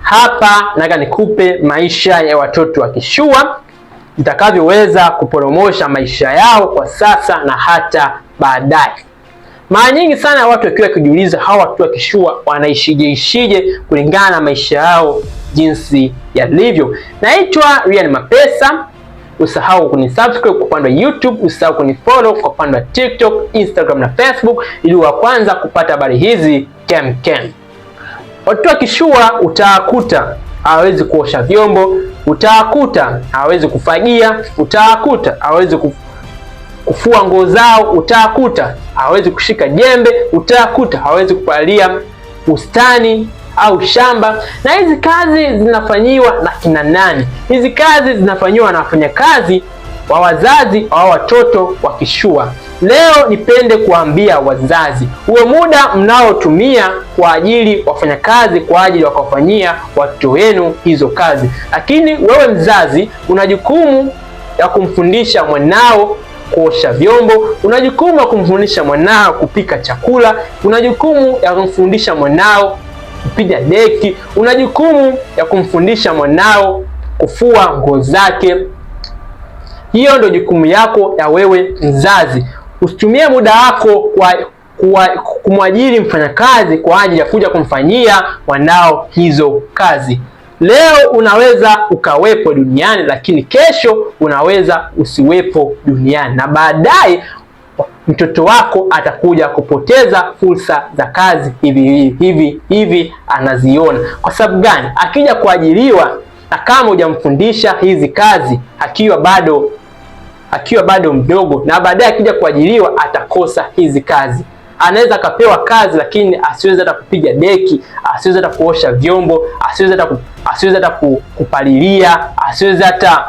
Hapa nataka nikupe maisha ya watoto wa kishua itakavyoweza kuporomosha maisha yao kwa sasa na hata baadaye. Mara nyingi sana watu wakiwa kujiuliza hawa watu wa kishua wanaishije kulingana na maisha yao jinsi yalivyo. Naitwa Ryan Mapesa. Usahau kunisubscribe kwa upande wa YouTube, usahau kunifollow kwa upande wa TikTok, Instagram na Facebook ili wa kwanza kupata habari hizi kem. Watu wa kishua utakuta hawezi kuosha vyombo, utakuta hawezi kufagia, utakuta hawezi kufua nguo zao, utakuta hawezi kushika jembe, utakuta hawezi kupalia bustani au shamba. Na hizi kazi zinafanyiwa na kina nani? Hizi kazi zinafanyiwa na wafanyakazi wa wazazi wa watoto wa kishua. Leo nipende kuambia wazazi, huo muda mnaotumia kwa ajili wafanyakazi kwa ajili wakawafanyia watoto wenu hizo kazi. Lakini wewe mzazi una jukumu ya kumfundisha mwanao kuosha vyombo, una jukumu ya kumfundisha mwanao kupika chakula, una jukumu ya kumfundisha mwanao kupiga deki, una jukumu ya kumfundisha mwanao kufua nguo zake. Hiyo ndio jukumu yako ya wewe mzazi. Usitumie muda wako kumwajiri mfanyakazi kwa ajili ya kuja kumfanyia mwanao hizo kazi. Leo unaweza ukawepo duniani, lakini kesho unaweza usiwepo duniani, na baadaye mtoto wako atakuja kupoteza fursa za kazi hivi anaziona. Kwa sababu gani? Akija kuajiriwa na kama hujamfundisha hizi kazi akiwa bado mdogo, na baadaye akija kuajiriwa atakosa hizi kazi. Anaweza akapewa kazi lakini asiweze hata kupiga deki, asiweze hata kuosha vyombo, asiweze hata kupalilia, asiweze hata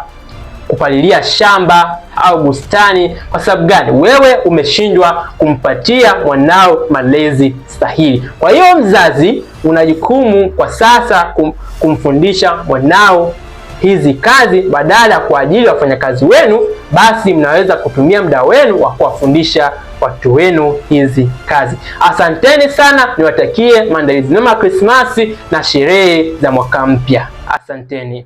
kupalilia shamba au bustani. Kwa sababu gani? Wewe umeshindwa kumpatia mwanao malezi stahili. Kwa hiyo mzazi una jukumu kwa sasa kumfundisha mwanao hizi kazi badala ya kuajiri wafanyakazi wenu. Basi mnaweza kutumia muda wenu wa kuwafundisha watu wenu hizi kazi. Asanteni sana, niwatakie maandalizi mema ya Krismasi na sherehe za mwaka mpya. Asanteni.